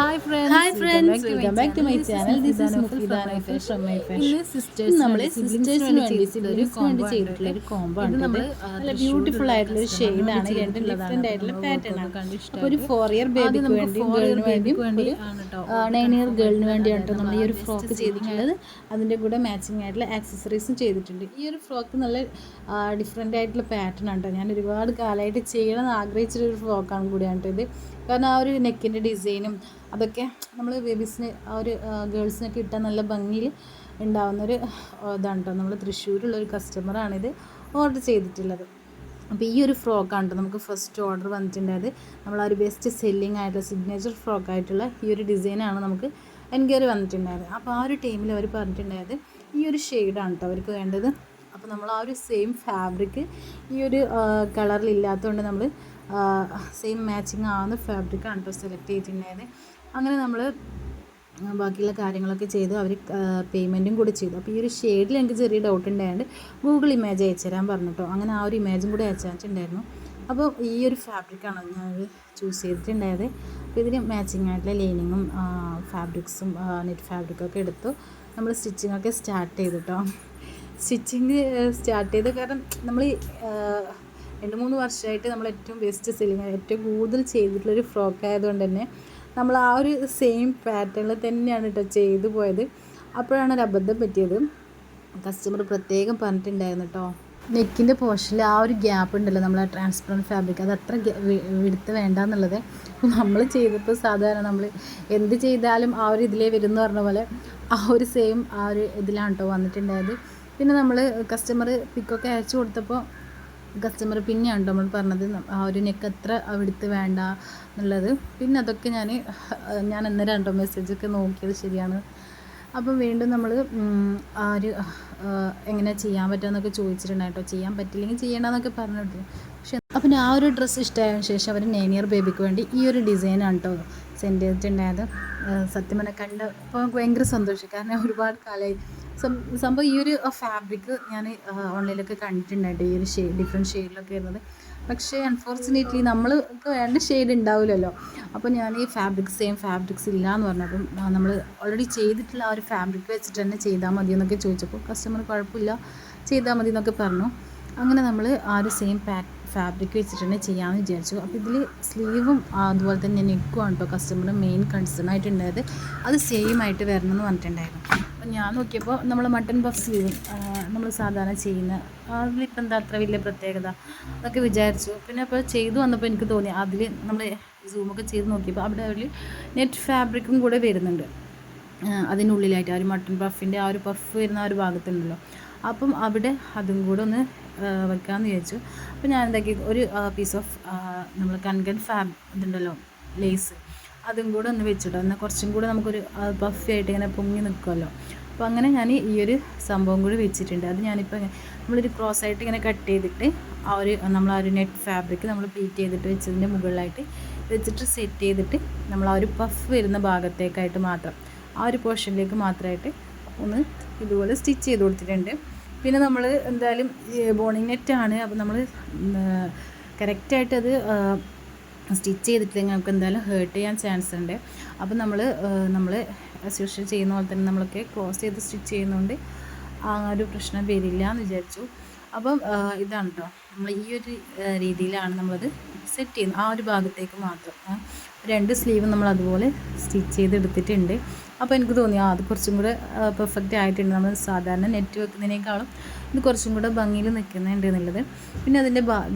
Hi friends, welcome back to my channel. This is Mufida Naifel from my fashion. നമ്മൾ സിസ്റ്റേഴ്സിന് വേണ്ടി സിബ്ലിങ്സിന് വേണ്ടി ചെയ്തിട്ടുള്ള ഒരു കോംബോ ആണ്. നല്ല ബ്യൂട്ടിഫുൾ ആയിട്ടുള്ള ഒരു ഷെയ്ഡാണ്. രണ്ടും ഡിഫറെന്റ് ആയിട്ടുള്ള പാറ്റേൺ ആണ്. അപ്പോൾ ഒരു 4 ഇയർ ബേബിക്ക് വേണ്ടിയും ഗേളിന് വേണ്ടിയും ഒരു 9 ഇയർ ഗേളിന് വേണ്ടിയാണ് കേട്ടോ നമ്മൾ ഈ ഒരു ഫ്രോക്ക് ചെയ്തിട്ടുള്ളത്. അതിൻ്റെ കൂടെ മാച്ചിങ് ആയിട്ടുള്ള ആക്സസറീസും ചെയ്തിട്ടുണ്ട്. ഈ ഒരു ഫ്രോക്ക് നല്ല ഡിഫറെൻ്റ് ആയിട്ടുള്ള പാറ്റേൺ ആണ് കേട്ടോ. ഞാൻ ഒരുപാട് കാലമായിട്ട് ചെയ്യണമെന്ന് ആഗ്രഹിച്ചൊരു ഫ്രോക്കാണ് കൂടിയാണ് കേട്ടോ ഇത്. കാരണം ആ ഒരു നെക്കിൻ്റെ ഡിസൈനും അതൊക്കെ നമ്മൾ ബേബീസിന് ആ ഒരു ഗേൾസിനൊക്കെ ഇട്ടാൽ നല്ല ഭംഗിയിൽ ഉണ്ടാകുന്നൊരു ഇതാണ് കേട്ടോ. നമ്മൾ തൃശ്ശൂരുള്ളൊരു കസ്റ്റമറാണിത് ഓർഡർ ചെയ്തിട്ടുള്ളത്. അപ്പോൾ ഈ ഒരു ഫ്രോക്കാണ് കേട്ടോ നമുക്ക് ഫസ്റ്റ് ഓർഡർ വന്നിട്ടുണ്ടായത്. നമ്മൾ ആ ഒരു ബെസ്റ്റ് സെല്ലിംഗ് ആയിട്ടുള്ള സിഗ്നേച്ചർ ഫ്രോക്കായിട്ടുള്ള ഈ ഒരു ഡിസൈനാണ് നമുക്ക് എൻക്വയറി വന്നിട്ടുണ്ടായത്. അപ്പോൾ ആ ഒരു ടൈമിൽ അവർ പറഞ്ഞിട്ടുണ്ടായത് ഈ ഒരു ഷെയ്ഡാണ് കേട്ടോ അവർക്ക് വേണ്ടത്. അപ്പോൾ നമ്മൾ ആ ഒരു സെയിം ഫാബ്രിക് ഈ ഒരു കളറിലില്ലാത്തതുകൊണ്ട് നമ്മൾ സെയിം മാച്ചിങ് ആവുന്ന ഫാബ്രിക്കാണ് കേട്ടോ സെലക്ട് ചെയ്തിട്ടുണ്ടായത്. അങ്ങനെ നമ്മൾ ബാക്കിയുള്ള കാര്യങ്ങളൊക്കെ ചെയ്തു. അവർ പേയ്മെൻറ്റും കൂടി ചെയ്തു. അപ്പോൾ ഈ ഒരു ഷെയ്ഡിൽ എനിക്ക് ചെറിയ ഡൗട്ട് ഉണ്ടായതുകൊണ്ട് ഗൂഗിൾ ഇമേജ് അയച്ചു തരാൻ പറഞ്ഞു കേട്ടോ. അങ്ങനെ ആ ഒരു ഇമേജും കൂടി അയച്ചിട്ടുണ്ടായിരുന്നു. അപ്പോൾ ഈ ഒരു ഫാബ്രിക്കാണ് ഞാൻ ചൂസ് ചെയ്തിട്ടുണ്ടായത്. അപ്പോൾ ഇതിന് മാച്ചിങ് ആയിട്ടുള്ള ലൈനിങ്ങും ഫാബ്രിക്സും നെറ്റ് ഫാബ്രിക്കൊക്കെ എടുത്തു. നമ്മൾ സ്റ്റിച്ചിങ്ങൊക്കെ സ്റ്റാർട്ട് ചെയ്തു കേട്ടോ. സ്റ്റിച്ചിങ് സ്റ്റാർട്ട് ചെയ്ത് കാരണം നമ്മൾ 2-3 വർഷമായിട്ട് നമ്മൾ ഏറ്റവും ബെസ്റ്റ് സെല്ലിങ് ഏറ്റവും കൂടുതൽ ചെയ്തിട്ടുള്ളൊരു ഫ്രോക്ക് ആയതുകൊണ്ട് തന്നെ നമ്മൾ ആ ഒരു സെയിം പാറ്റേണിൽ തന്നെയാണ് കേട്ടോ ചെയ്തു പോയത്. അപ്പോഴാണ് ഒരു അബദ്ധം പറ്റിയത്. കസ്റ്റമർ പ്രത്യേകം പറഞ്ഞിട്ടുണ്ടായിരുന്നു കേട്ടോ, നെക്കിൻ്റെ പോർഷനിൽ ആ ഒരു ഗ്യാപ്പ് ഉണ്ടല്ലോ നമ്മൾ ആ ട്രാൻസ്പെറൻറ്റ് ഫാബ്രിക് അത് അത്ര വിടുത്ത് വേണ്ടെന്നുള്ളത്. നമ്മൾ ചെയ്തപ്പോൾ സാധാരണ നമ്മൾ എന്ത് ചെയ്താലും ആ ഒരു ഇതിലേ വരും എന്ന് പറഞ്ഞ പോലെ ആ ഒരു സെയിം ആ ഒരു ഇതിലാണ് കേട്ടോ വന്നിട്ടുണ്ടായത്. പിന്നെ നമ്മൾ കസ്റ്റമർ പിക്കൊക്കെ അയച്ചു കൊടുത്തപ്പോൾ കസ്റ്റമർ പിന്നെയാണ് നമ്മൾ പറഞ്ഞത് ആ ഒരു നെക്ക് അത്ര അവിടുത്തെ വേണ്ട എന്നുള്ളത്. പിന്നെ അതൊക്കെ ഞാൻ അന്നേരം ഉണ്ടോ മെസ്സേജൊക്കെ നോക്കിയത് ശരിയാണ്. അപ്പം വീണ്ടും നമ്മൾ ആ ഒരു എങ്ങനെ ചെയ്യാൻ പറ്റുമെന്നൊക്കെ ചോദിച്ചിട്ടുണ്ടായിട്ടോ. ചെയ്യാൻ പറ്റില്ലെങ്കിൽ ചെയ്യേണ്ടെന്നൊക്കെ പറഞ്ഞിട്ടു. പക്ഷെ അപ്പം ആ ഒരു ഡ്രസ്സ് ഇഷ്ടമായതിനു ശേഷം അവർ 9 ഇയർ ബേബിക്ക് വേണ്ടി ഈ ഒരു ഡിസൈനാണ് കേട്ടോ സെൻഡ് ചെയ്തിട്ടുണ്ടായത്. സത്യം പറഞ്ഞാൽ കണ്ടപ്പോൾ ഭയങ്കര സന്തോഷം. കാരണം ഒരുപാട് കാലമായി സംഭവം ഈ ഒരു ഫാബ്രിക് ഞാൻ ഓൺലൈനിലൊക്കെ കണ്ടിട്ടുണ്ടായിട്ട് ഈ ഒരു ഡിഫറെൻറ്റ് ഷെയ്ഡിലൊക്കെ വരുന്നത്. പക്ഷേ അൺഫോർച്ചുനേറ്റ്ലി നമ്മൾക്ക് വേണ്ട ഷെയ്ഡ് ഉണ്ടാവില്ലല്ലോ. അപ്പോൾ ഞാൻ ഈ സെയിം ഫാബ്രിക്സ് ഇല്ല എന്ന് പറഞ്ഞപ്പം നമ്മൾ ഓൾറെഡി ചെയ്തിട്ടുള്ള ആ ഒരു ഫാബ്രിക് വെച്ചിട്ട് തന്നെ ചെയ്താൽ മതി എന്നൊക്കെ ചോദിച്ചപ്പോൾ കസ്റ്റമർ കുഴപ്പമില്ല ചെയ്താൽ മതി എന്നൊക്കെ പറഞ്ഞു. അങ്ങനെ നമ്മൾ ആ ഒരു സെയിം ഫാബ്രിക് വെച്ചിട്ട് തന്നെ ചെയ്യാമെന്ന് വിചാരിച്ചു. അപ്പോൾ ഇതിൽ സ്ലീവും അതുപോലെ തന്നെ നെക്കുമാണ് കേട്ടോ കസ്റ്റമർ മെയിൻ കൺസേൺ ആയിട്ടുണ്ടായത്. അത് സെയിം ആയിട്ട് വരണം എന്ന് പറഞ്ഞിട്ടുണ്ടായിരുന്നു. അപ്പോൾ ഞാൻ നോക്കിയപ്പോൾ നമ്മൾ മട്ടൺ പഫ് സ്ലീവും നമ്മൾ സാധാരണ ചെയ്യുന്ന അതിലിപ്പോൾ എന്താ അത്ര വലിയ പ്രത്യേകത എന്നൊക്കെ വിചാരിച്ചു. പിന്നെ അപ്പോൾ ചെയ്തു വന്നപ്പോൾ എനിക്ക് തോന്നി അതിൽ നമ്മൾ സൂമൊക്കെ ചെയ്ത് നോക്കിയപ്പോൾ അവിടെ ഒരു നെറ്റ് ഫാബ്രിക്കും കൂടെ വരുന്നുണ്ട് അതിനുള്ളിലായിട്ട്. ആ ഒരു മട്ടൺ പഫിൻ്റെ ആ ഒരു പഫ് വരുന്ന ആ ഒരു ഭാഗത്തുണ്ടല്ലോ. അപ്പം അവിടെ അതും കൂടെ ഒന്ന് വെക്കാമെന്ന് വിചാരിച്ചു. അപ്പോൾ ഞാൻ എന്താക്കി ഒരു പീസ് ഓഫ് നമ്മൾ കൺകൺ ഇതുണ്ടല്ലോ ലേസ് അതും കൂടെ ഒന്ന് വെച്ചിട്ടോ. എന്നാൽ കുറച്ചും കൂടെ നമുക്കൊരു പഫായിട്ട് ഇങ്ങനെ പൊങ്ങി നിൽക്കുമല്ലോ. അപ്പോൾ അങ്ങനെ ഞാൻ ഈ ഒരു സംഭവം കൂടി വെച്ചിട്ടുണ്ട്. അത് ഞാനിപ്പോൾ നമ്മളൊരു ക്രോസ് ആയിട്ട് ഇങ്ങനെ കട്ട് ചെയ്തിട്ട് നമ്മൾ ആ ഒരു നെറ്റ് ഫാബ്രിക് നമ്മൾ പ്ലീറ്റ് ചെയ്തിട്ട് വെച്ചതിൻ്റെ മുകളിലായിട്ട് വെച്ചിട്ട് സെറ്റ് ചെയ്തിട്ട് നമ്മൾ ആ ഒരു പഫ് വരുന്ന ഭാഗത്തേക്കായിട്ട് മാത്രം ആ ഒരു പോർഷനിലേക്ക് മാത്രമായിട്ട് ഒന്ന് ഇതുപോലെ സ്റ്റിച്ച് ചെയ്ത് കൊടുത്തിട്ടുണ്ട്. പിന്നെ നമ്മൾ എന്തായാലും ബോണിങ് നെറ്റാണ്. അപ്പോൾ നമ്മൾ കറക്റ്റായിട്ട് അത് സ്റ്റിച്ച് ചെയ്തിട്ടില്ലെങ്കിൽ നമുക്ക് എന്തായാലും ഹേർട്ട് ചെയ്യാൻ ചാൻസ് ഉണ്ട്. അപ്പോൾ നമ്മൾ ആസ് യൂഷ്വൽ ചെയ്യുന്ന പോലെ തന്നെ നമ്മളൊക്കെ ക്രോസ് ചെയ്ത് സ്റ്റിച്ച് ചെയ്യുന്നതുകൊണ്ട് ആ ഒരു പ്രശ്നം വരില്ല എന്ന് വിചാരിച്ചു. അപ്പം ഇതാണ് കേട്ടോ നമ്മൾ ഈ ഒരു രീതിയിലാണ് നമ്മളത് സെറ്റ് ചെയ്യുന്നത്. ആ ഒരു ഭാഗത്തേക്ക് മാത്രം 2 സ്ലീവ് നമ്മൾ അതുപോലെ സ്റ്റിച്ച് ചെയ്തെടുത്തിട്ടുണ്ട്. അപ്പോൾ എനിക്ക് തോന്നി അത് കുറച്ചും കൂടെ പെർഫെക്റ്റ് ആയിട്ടുണ്ട്. നമ്മൾ സാധാരണ നെറ്റ് വെക്കുന്നതിനേക്കാളും ഇത് കുറച്ചും കൂടെ ഭംഗിയിൽ നിൽക്കുന്നുണ്ട് എന്നുള്ളത്. പിന്നെ അതിൻ്റെ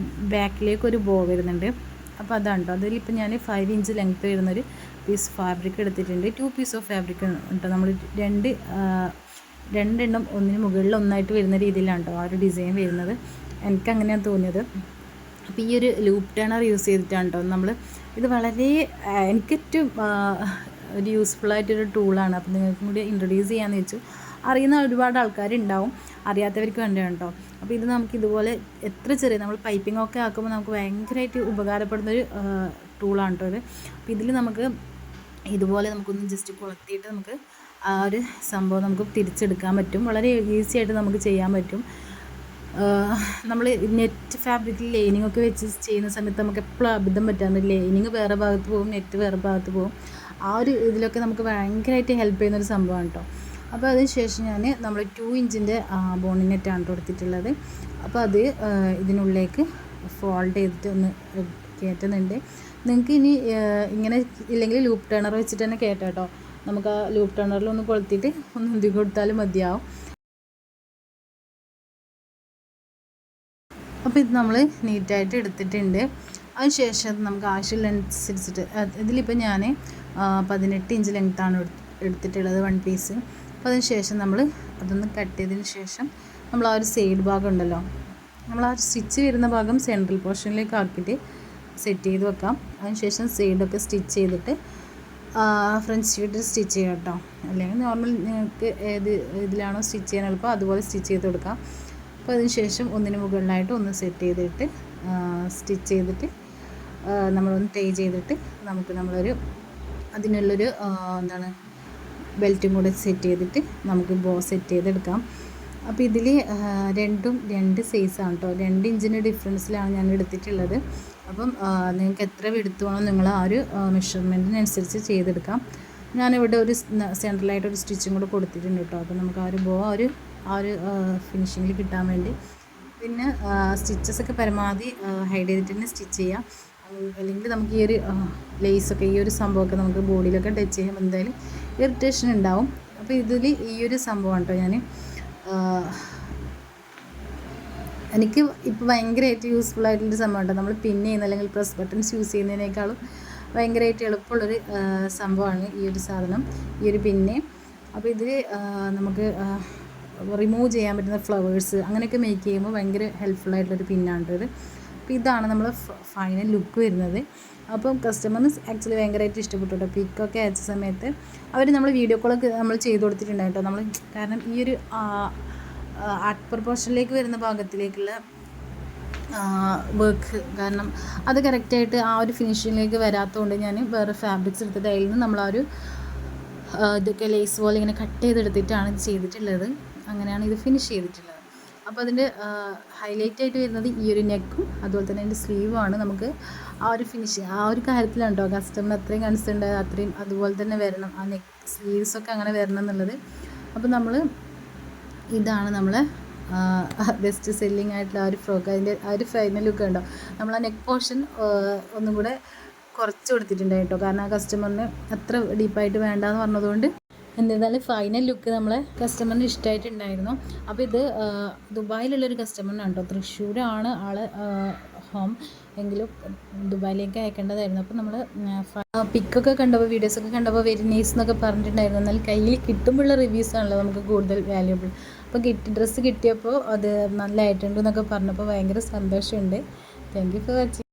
ബാക്കിലേക്ക് ഒരു ബോ വരുന്നുണ്ട്. അപ്പോൾ അതാണ് കേട്ടോ. അതിലിപ്പോൾ ഞാൻ 5 ഇഞ്ച് ലെങ്ത്ത് വരുന്നൊരു പീസ് ഫാബ്രിക് എടുത്തിട്ടുണ്ട്. 2 പീസ് ഓഫ് ഫാബ്രിക് കേട്ടോ. നമ്മൾ രണ്ടെണ്ണം ഒന്നിന് മുകളിൽ ഒന്നായിട്ട് വരുന്ന രീതിയിലാണ് കേട്ടോ ആ ഒരു ഡിസൈൻ വരുന്നത്. എനിക്കങ്ങനെയാണ് തോന്നിയത്. അപ്പോൾ ഈ ഒരു ലൂപ്പ് ടേണർ യൂസ് ചെയ്തിട്ടാണ് കേട്ടോ നമ്മൾ ഇത് വളരെ എനിക്കേറ്റവും ഒരു യൂസ്ഫുള്ളായിട്ടൊരു ടൂളാണ്. അപ്പോൾ നിങ്ങൾക്കും കൂടി ഇൻട്രൊഡ്യൂസ് ചെയ്യാമെന്ന് വെച്ചു. അറിയുന്ന ഒരുപാട് ആൾക്കാരുണ്ടാവും, അറിയാത്തവർക്ക് വേണ്ടിയാണ് കേട്ടോ. അപ്പോൾ ഇത് നമുക്ക് ഇതുപോലെ എത്ര ചെറിയ നമ്മൾ പൈപ്പിംഗ് ഒക്കെ ആക്കുമ്പോൾ നമുക്ക് ഭയങ്കരമായിട്ട് ഉപകാരപ്പെടുന്നൊരു ടൂളാണ് കേട്ടോ ഇത്. അപ്പോൾ ഇതിൽ നമുക്ക് ഇതുപോലെ നമുക്കൊന്ന് ജസ്റ്റ് കൊളുത്തിയിട്ട് നമുക്ക് ആ ഒരു സംഭവം നമുക്ക് തിരിച്ചെടുക്കാൻ പറ്റും. വളരെ ഈസി ആയിട്ട് നമുക്ക് ചെയ്യാൻ പറ്റും. നമ്മൾ നെറ്റ് ഫാബ്രിക്കിൽ ലൈനിങ് ഒക്കെ വെച്ച് ചെയ്യുന്ന സമയത്ത് നമുക്ക് എപ്പോഴും അബദ്ധം പറ്റാറുണ്ട്. ലൈനിങ് വേറെ ഭാഗത്ത് പോകും, നെറ്റ് വേറെ ഭാഗത്ത് പോകും. ആ ഒരു ഇതിലൊക്കെ നമുക്ക് ഭയങ്കരമായിട്ട് ഹെൽപ്പ് ചെയ്യുന്നൊരു സംഭവമാണ് കേട്ടോ. അപ്പോൾ അതിന് ശേഷം ഞാൻ നമ്മൾ 2 ഇഞ്ചിൻ്റെ ബോണിനെറ്റാണ് കൊടുത്തിട്ടുള്ളത്. അപ്പോൾ അത് ഇതിനുള്ളിലേക്ക് ഫോൾഡ് ചെയ്തിട്ട് ഒന്ന് കയറ്റുന്നുണ്ട്. നിങ്ങൾക്ക് ഇനി ഇങ്ങനെ ഇല്ലെങ്കിൽ ലൂപ്പ് ടേണർ വെച്ചിട്ട് തന്നെ കയറ്റാം കേട്ടോ. നമുക്ക് ആ ലൂപ്പ് ടേണറിലൊന്ന് കൊളുത്തിയിട്ട് ഒന്ന് ഉന്തി കൊടുത്താലും മതിയാവും. അപ്പോൾ ഇത് നമ്മൾ നീറ്റായിട്ട് എടുത്തിട്ടുണ്ട്. അതിന് ശേഷം നമുക്ക് ആവശ്യമുള്ളതനുസരിച്ചിട്ട് ഇതിലിപ്പോൾ ഞാൻ 18 ഇഞ്ച് ലെങ്ത്താണ് എടുത്തിട്ടുള്ളത് 1 പീസ്. അപ്പോൾ അതിന് ശേഷം നമ്മൾ അതൊന്ന് കട്ട് ചെയ്തതിന് ശേഷം നമ്മൾ ആ ഒരു സൈഡ് ഭാഗം ഉണ്ടല്ലോ, നമ്മൾ ആ സ്റ്റിച്ച് വരുന്ന ഭാഗം സെൻട്രൽ പോർഷനിലേക്ക് ആക്കിയിട്ട് സെറ്റ് ചെയ്ത് വെക്കാം. അതിന് ശേഷം സൈഡൊക്കെ സ്റ്റിച്ച് ചെയ്തിട്ട് ഫ്രഞ്ച് സ്റ്റിച്ച് സ്റ്റിച്ച് ചെയ്യാം കേട്ടോ. അല്ലെങ്കിൽ നോർമൽ നിങ്ങൾക്ക് ഏത് ഇതിലാണോ സ്റ്റിച്ച് ചെയ്യാൻ എളുപ്പം അതുപോലെ സ്റ്റിച്ച് ചെയ്ത് കൊടുക്കാം. അപ്പോൾ അതിന് ശേഷം ഒന്നിന് മുകളിലായിട്ട് ഒന്ന് സെറ്റ് ചെയ്തിട്ട് സ്റ്റിച്ച് ചെയ്തിട്ട് നമ്മളൊന്ന് ടൈ ചെയ്തിട്ട് നമുക്ക് നമ്മളൊരു അതിനുള്ളൊരു എന്താണ് ബെൽറ്റും കൂടെ സെറ്റ് ചെയ്തിട്ട് നമുക്ക് ബോ സെറ്റ് ചെയ്തെടുക്കാം. അപ്പോൾ ഇതിൽ രണ്ടും 2 സൈസാണ് കേട്ടോ. 2 ഇഞ്ചിൻ്റെ ഡിഫറൻസിലാണ് ഞാൻ എടുത്തിട്ടുള്ളത്. അപ്പം നിങ്ങൾക്ക് എത്ര എടുത്തു വേണോ നിങ്ങൾ ആ ഒരു മെഷർമെൻറ്റിനനുസരിച്ച് ചെയ്തെടുക്കാം. ഞാനിവിടെ ഒരു സെൻട്രലായിട്ടൊരു സ്റ്റിച്ചും കൂടെ കൊടുത്തിട്ടുണ്ട് കേട്ടോ. അപ്പോൾ നമുക്ക് ആ ഒരു ബോ ആ ഒരു ഫിനിഷിങ്ങിൽ കിട്ടാൻ വേണ്ടി. പിന്നെ സ്റ്റിച്ചസൊക്കെ പരമാവധി ഹൈഡ് ചെയ്തിട്ട് തന്നെ സ്റ്റിച്ച് ചെയ്യാം. അല്ലെങ്കിൽ നമുക്ക് ഈ ഒരു ലേസൊക്കെ ഈ ഒരു സംഭവമൊക്കെ നമുക്ക് ബോഡിയിലൊക്കെ ടച്ച് ചെയ്യുമ്പോൾ എന്തായാലും ഇറിറ്റേഷൻ ഉണ്ടാവും. അപ്പോൾ ഇതിൽ ഈ ഒരു സംഭവമാണ് കേട്ടോ ഞാൻ എനിക്ക് ഇപ്പോൾ ഭയങ്കരമായിട്ട് യൂസ്ഫുൾ ആയിട്ടുള്ളൊരു സംഭവം കേട്ടോ. നമ്മൾ പിൻ ചെയ്യുന്ന അല്ലെങ്കിൽ പ്രസ് ബട്ടൺസ് യൂസ് ചെയ്യുന്നതിനേക്കാളും ഭയങ്കരമായിട്ട് എളുപ്പമുള്ളൊരു സംഭവമാണ് ഈ ഒരു സാധനം, ഈ ഒരു പിന്ന്. അപ്പോൾ ഇതിൽ നമുക്ക് റിമൂവ് ചെയ്യാൻ പറ്റുന്ന ഫ്ലവേഴ്സ് അങ്ങനെയൊക്കെ മേക്ക് ചെയ്യുമ്പോൾ ഭയങ്കര ഹെൽപ്ഫുള്ളായിട്ടുള്ളൊരു പിന്നാണ് ഇത്. അപ്പോൾ ഇതാണ് നമ്മൾ ഫൈനൽ ലുക്ക് വരുന്നത്. അപ്പം കസ്റ്റമറിന് ആക്ച്വലി ഭയങ്കരമായിട്ട് ഇഷ്ടപ്പെട്ടു കേട്ടോ. പിക്കൊക്കെ അയച്ച സമയത്ത് അവർ നമ്മൾ വീഡിയോ കോളൊക്കെ നമ്മൾ ചെയ്ത് കൊടുത്തിട്ടുണ്ടായി കേട്ടോ. നമ്മൾ കാരണം ഈ ഒരു അപ്പർ പോർഷനിലേക്ക് വരുന്ന ഭാഗത്തിലേക്കുള്ള വർക്ക് കാരണം അത് കറക്റ്റായിട്ട് ആ ഒരു ഫിനിഷിങ്ങിലേക്ക് വരാത്തതുകൊണ്ട് ഞാൻ വേറെ ഫാബ്രിക്സ് എടുത്തിട്ട് അതിൽ നിന്ന് നമ്മൾ ആ ഒരു ഇതൊക്കെ ലേസ് പോലെ ഇങ്ങനെ കട്ട് ചെയ്തെടുത്തിട്ടാണ് ഇത് ചെയ്തിട്ടുള്ളത്. അങ്ങനെയാണ് ഇത് ഫിനിഷ് ചെയ്തിട്ടുള്ളത്. അപ്പോൾ അതിൻ്റെ ഹൈലൈറ്റ് ആയിട്ട് വരുന്നത് ഈ ഒരു നെക്കും അതുപോലെ തന്നെ അതിൻ്റെ സ്ലീവുമാണ്. നമുക്ക് ആ ഒരു ഫിനിഷിങ് ആ ഒരു കാര്യത്തിലാണ് കേട്ടോ കസ്റ്റമർ അത്രയും കൺസേൺ ഉണ്ടായത്, അത്രയും അതുപോലെ തന്നെ വരണം, ആ നെക്ക് സ്ലീവ്സൊക്കെ അങ്ങനെ വരണം എന്നുള്ളത്. അപ്പോൾ നമ്മൾ ഇതാണ് നമ്മൾ ബെസ്റ്റ് സെല്ലിങ് ആയിട്ടുള്ള ആ ഒരു ഫ്രോക്ക്. അതിൻ്റെ ആ ഒരു ഫൈനൽ ലുക്ക് ഉണ്ടോ. നമ്മൾ ആ നെക്ക് പോർഷൻ ഒന്നും കൂടെ കുറച്ച് കൊടുത്തിട്ടുണ്ട് കേട്ടോ. കാരണം ആ കസ്റ്റമറിന് അത്ര ഡീപ്പായിട്ട് വേണ്ടാന്ന് പറഞ്ഞതുകൊണ്ട്. എന്നിരുന്നാലും ഫൈനൽ ലുക്ക് നമ്മളെ കസ്റ്റമറിന് ഇഷ്ടമായിട്ടുണ്ടായിരുന്നു. അപ്പോൾ ഇത് ദുബായിലുള്ളൊരു കസ്റ്റമറിനാണ് കേട്ടോ. തൃശ്ശൂരാണ് ആൾ ഹോം, എങ്കിലും ദുബായിലേക്ക് അയക്കേണ്ടതായിരുന്നു. അപ്പോൾ നമ്മൾ പിക്കൊക്കെ കണ്ടപ്പോൾ വീഡിയോസൊക്കെ കണ്ടപ്പോൾ വെരി നൈസ് എന്നൊക്കെ പറഞ്ഞിട്ടുണ്ടായിരുന്നു. എന്നാൽ കയ്യിൽ കിട്ടുമ്പോഴുള്ള റിവ്യൂസാണല്ലോ നമുക്ക് കൂടുതൽ വാല്യുബിൾ. അപ്പോൾ ഡ്രസ്സ് കിട്ടിയപ്പോൾ അത് നല്ലതായിട്ടുണ്ട് എന്നൊക്കെ പറഞ്ഞപ്പോൾ ഭയങ്കര സന്തോഷമുണ്ട്. Thank you for watching.